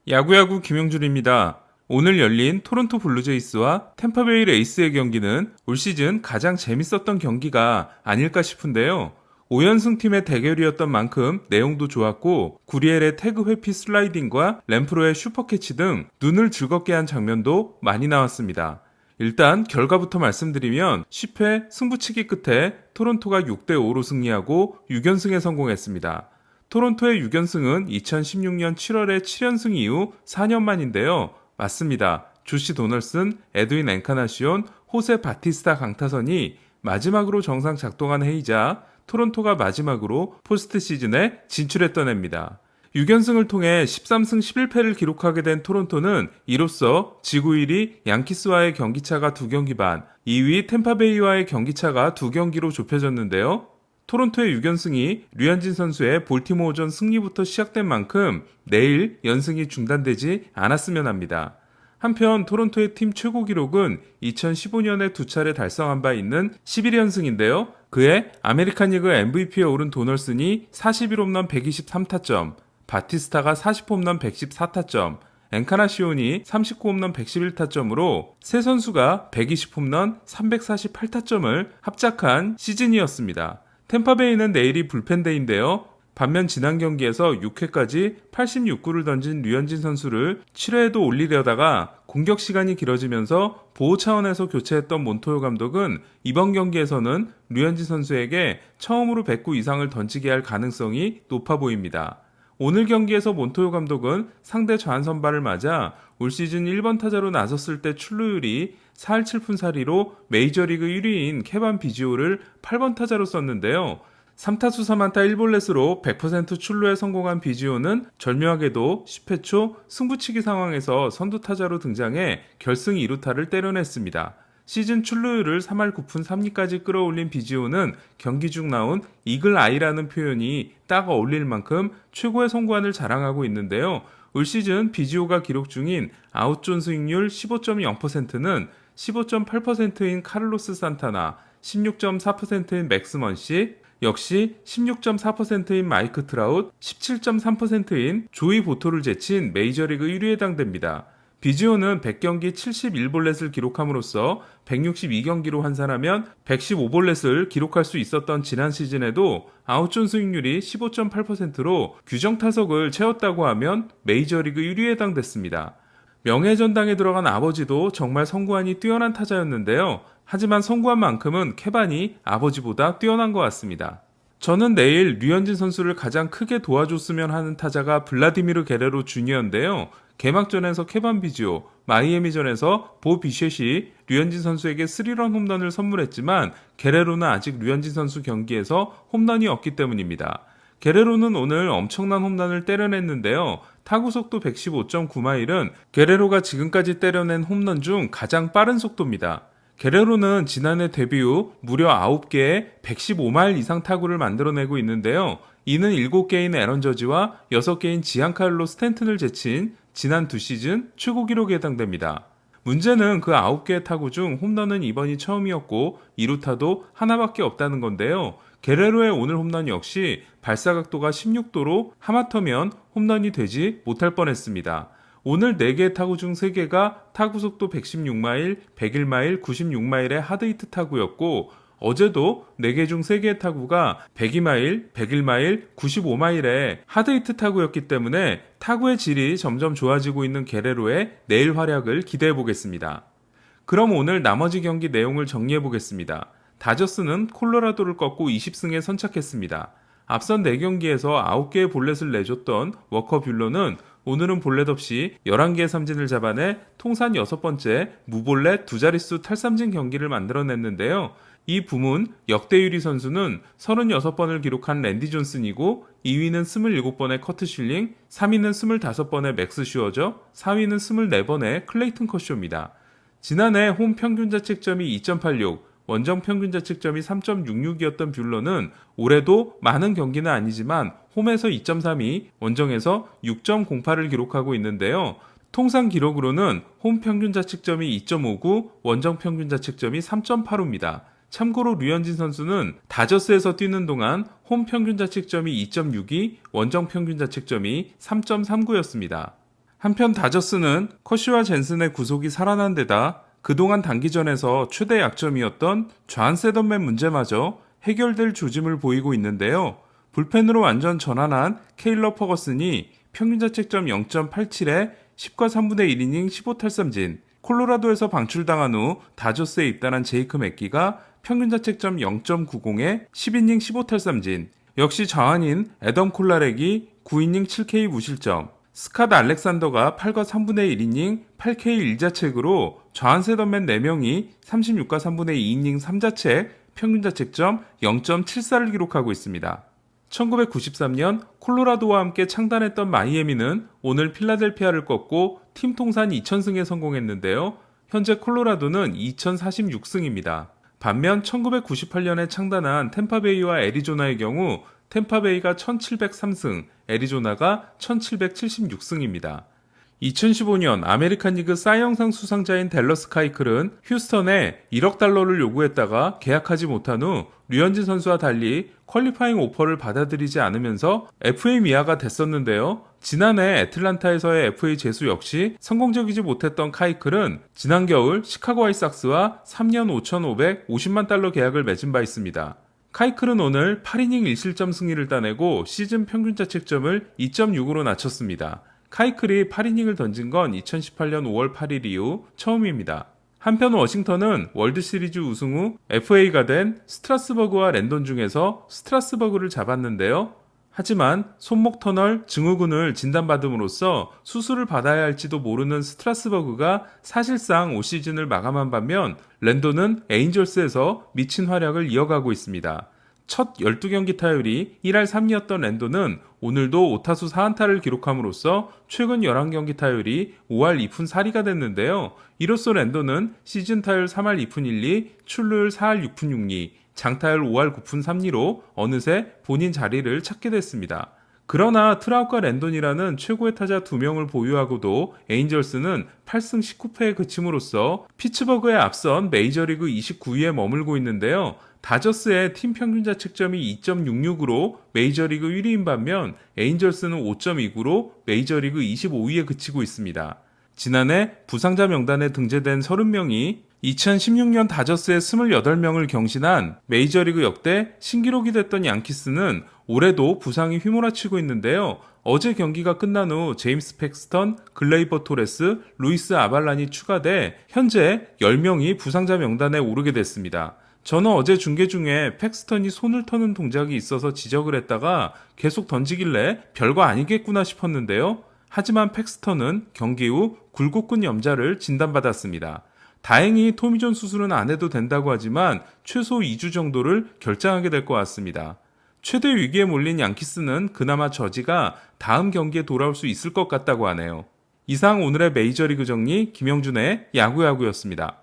야구야구 김용준입니다. 오늘 열린 토론토 블루제이스와 템파베이 레이스의 경기는 올 시즌 가장 재밌었던 경기가 아닐까 싶은데요. 5연승 팀의 대결이었던 만큼 내용도 좋았고 구리엘의 태그 회피 슬라이딩과 램프로의 슈퍼캐치 등 눈을 즐겁게 한 장면도 많이 나왔습니다. 일단 결과부터 말씀드리면 10회 승부치기 끝에 토론토가 6대5로 승리하고 6연승에 성공했습니다. 토론토의 6연승은 2016년 7월의 7연승 이후 4년 만인데요. 맞습니다. 조시 도널슨, 에드윈 엔카나시온, 호세 바티스타 강타선이 마지막으로 정상 작동한 해이자 토론토가 마지막으로 포스트 시즌에 진출했던 해입니다. 6연승을 통해 13승 11패를 기록하게 된 토론토는 이로써 지구 1위 양키스와의 경기차가 2경기 반, 2위 템파베이와의 경기차가 2경기로 좁혀졌는데요. 토론토의 6연승이 류현진 선수의 볼티모어전 승리부터 시작된 만큼 내일 연승이 중단되지 않았으면 합니다. 한편 토론토의 팀 최고 기록은 2015년에 2차례 달성한 바 있는 11연승인데요. 그해 아메리칸 리그 MVP에 오른 도널슨이 41홈런 123타점, 바티스타가 40홈런 114타점, 엔카나시온이 39홈런 111타점으로 세 선수가 120홈런 348타점을 합작한 시즌이었습니다. 템파베이는 내일이 불펜데이인데요. 반면 지난 경기에서 6회까지 86구를 던진 류현진 선수를 7회에도 올리려다가 공격 시간이 길어지면서 보호 차원에서 교체했던 몬토요 감독은 이번 경기에서는 류현진 선수에게 처음으로 100구 이상을 던지게 할 가능성이 높아 보입니다. 오늘 경기에서 몬토요 감독은 상대 좌한 선발을 맞아 올 시즌 1번 타자로 나섰을 때 출루율이 4할 7푼 4리로 메이저리그 1위인 케반 비지오를 8번 타자로 썼는데요. 3타수 3안타 1볼넷으로 100% 출루에 성공한 비지오는 절묘하게도 10회 초 승부치기 상황에서 선두 타자로 등장해 결승 2루타를 때려냈습니다. 시즌 출루율을 3할 9푼 3리까지 끌어올린 비지오는 경기 중 나온 이글 아이라는 표현이 딱 어울릴 만큼 최고의 성구안을 자랑하고 있는데요. 올 시즌 비지오가 기록 중인 아웃존 스윙률 15.0%는 15.8%인 카를로스 산타나, 16.4%인 맥스 먼시, 역시 16.4%인 마이크 트라웃, 17.3%인 조이 보토를 제친 메이저리그 1위에 해당됩니다. 비지오는 100경기 71볼넷을 기록함으로써 162경기로 환산하면 115볼넷을 기록할 수 있었던 지난 시즌에도 아웃존 스윙률이 15.8%로 규정 타석을 채웠다고 하면 메이저리그 1위에 해당됐습니다. 명예전당에 들어간 아버지도 정말 성구안이 뛰어난 타자였는데요. 하지만 성구안만큼은 케반이 아버지보다 뛰어난 것 같습니다. 저는 내일 류현진 선수를 가장 크게 도와줬으면 하는 타자가 블라디미르 게레로 주니어인데요. 개막전에서 케반 비지오, 마이애미전에서 보 비셋이 류현진 선수에게 3런 홈런을 선물했지만 게레로는 아직 류현진 선수 경기에서 홈런이 없기 때문입니다. 게레로는 오늘 엄청난 홈런을 때려냈는데요. 타구 속도 115.9마일은 게레로가 지금까지 때려낸 홈런 중 가장 빠른 속도입니다. 게레로는 지난해 데뷔 후 무려 9개의 115마일 이상 타구를 만들어내고 있는데요. 이는 7개인 에런 저지와 6개인 지안카를로 스탠튼을 제친 지난 2시즌 최고 기록에 해당됩니다. 문제는 그 9개의 타구 중 홈런은 이번이 처음이었고 2루타도 하나밖에 없다는 건데요. 게레로의 오늘 홈런 역시 발사각도가 16도로 하마터면 홈런이 되지 못할 뻔했습니다. 오늘 4개의 타구 중 3개가 타구 속도 116마일, 101마일, 96마일의 하드히트 타구였고 어제도 4개 중 3개의 타구가 102마일, 101마일, 95마일의 하드히트 타구였기 때문에 타구의 질이 점점 좋아지고 있는 게레로의 내일 활약을 기대해 보겠습니다. 그럼 오늘 나머지 경기 내용을 정리해 보겠습니다. 다저스는 콜로라도를 꺾고 20승에 선착했습니다. 앞선 4경기에서 9개의 볼넷을 내줬던 워커 뷰러는 오늘은 볼넷 없이 11개의 삼진을 잡아내 통산 6번째 무볼넷 2자릿수 탈삼진 경기를 만들어냈는데요. 이 부문 역대 1위 선수는 36번을 기록한 랜디 존슨이고 2위는 27번의 커트 실링, 3위는 25번의 맥스 슈어저, 4위는 24번의 클레이튼 커쇼입니다. 지난해 홈 평균 자책점이 2.86, 원정 평균 자책점이 3.66이었던 뷰러는 올해도 많은 경기는 아니지만 홈에서 2.32, 원정에서 6.08을 기록하고 있는데요. 통상 기록으로는 홈 평균 자책점이 2.59, 원정 평균 자책점이 3.85입니다. 참고로 류현진 선수는 다저스에서 뛰는 동안 홈 평균 자책점이 2.62, 원정 평균 자책점이 3.39였습니다. 한편 다저스는 커시와 젠슨의 구속이 살아난 데다 그동안 단기전에서 최대 약점이었던 좌한 셋업맨 문제마저 해결될 조짐을 보이고 있는데요. 불펜으로 완전 전환한 케일러 퍼거슨이 평균 자책점 0.87에 10과 3분의 1이닝 15탈삼진, 콜로라도에서 방출당한 후 다저스에 입단한 제이크 맥기가 평균 자책점 0.90에 10이닝 15탈삼진, 역시 좌완인 애덤 콜라렉이 9이닝 7K 무실점, 스캇 알렉산더가 8과 3분의 1이닝 8K 1자책으로 좌한 셋업맨 4명이 36과 3분의 2이닝 3자책, 평균 자책점 0.74를 기록하고 있습니다. 1993년 콜로라도와 함께 창단했던 마이애미는 오늘 필라델피아를 꺾고 팀 통산 2000승에 성공했는데요. 현재 콜로라도는 2046승입니다. 반면 1998년에 창단한 템파베이와 애리조나의 경우 템파베이가 1703승, 애리조나가 1776승입니다. 2015년 아메리칸 리그 사 이영상 수상자인 댈러스 카이클은 휴스턴에 1억 달러를 요구했다가 계약하지 못한 후 류현진 선수와 달리 퀄리파잉 오퍼를 받아들이지 않으면서 FA 미아가 됐었는데요. 지난해 애틀란타에서의 FA 제수 역시 성공적이지 못했던 카이클은 지난 겨울 시카고 화이트삭스와 3년 5,550만 달러 계약을 맺은 바 있습니다. 카이클은 오늘 8이닝 1실점 승리를 따내고 시즌 평균 자책점을 2.6으로 낮췄습니다. 카이클이 8이닝을 던진 건 2018년 5월 8일 이후 처음입니다. 한편 워싱턴은 월드시리즈 우승 후 FA가 된 스트라스버그와 랜돈 중에서 스트라스버그를 잡았는데요. 하지만 손목 터널 증후군을 진단받음으로써 수술을 받아야 할지도 모르는 스트라스버그가 사실상 올 시즌을 마감한 반면 랜돈은 에인절스에서 미친 활약을 이어가고 있습니다. 첫 12경기 타율이 1할 3리였던 랜돈은 오늘도 5타수 4안타를 기록함으로써 최근 11경기 타율이 5할 2푼 4리가 됐는데요. 이로써 랜돈은 시즌 타율 3할 2푼 1리, 출루율 4할 6푼 6리, 장타율 5할 9푼 3리로 어느새 본인 자리를 찾게 됐습니다. 그러나 트라웃과 랜돈이라는 최고의 타자 2명을 보유하고도 에인절스는 8승 19패에 그침으로써 피츠버그에 앞선 메이저리그 29위에 머물고 있는데요. 다저스의 팀 평균 자책점이 2.66으로 메이저리그 1위인 반면 에인절스는 5.29로 메이저리그 25위에 그치고 있습니다. 지난해 부상자 명단에 등재된 30명이 2016년 다저스의 28명을 경신한 메이저리그 역대 신기록이 됐던 양키스는 올해도 부상이 휘몰아치고 있는데요. 어제 경기가 끝난 후 제임스 팩스턴, 글레이버 토레스, 루이스 아발란이 추가돼 현재 10명이 부상자 명단에 오르게 됐습니다. 저는 어제 중계 중에 팩스턴이 손을 터는 동작이 있어서 지적을 했다가 계속 던지길래 별거 아니겠구나 싶었는데요. 하지만 팩스턴은 경기 후 굴곡근 염좌를 진단받았습니다. 다행히 토미존 수술은 안 해도 된다고 하지만 최소 2주 정도를 결장하게 될 것 같습니다. 최대 위기에 몰린 양키스는 그나마 저지가 다음 경기에 돌아올 수 있을 것 같다고 하네요. 이상 오늘의 메이저리그 정리 김영준의 야구야구였습니다.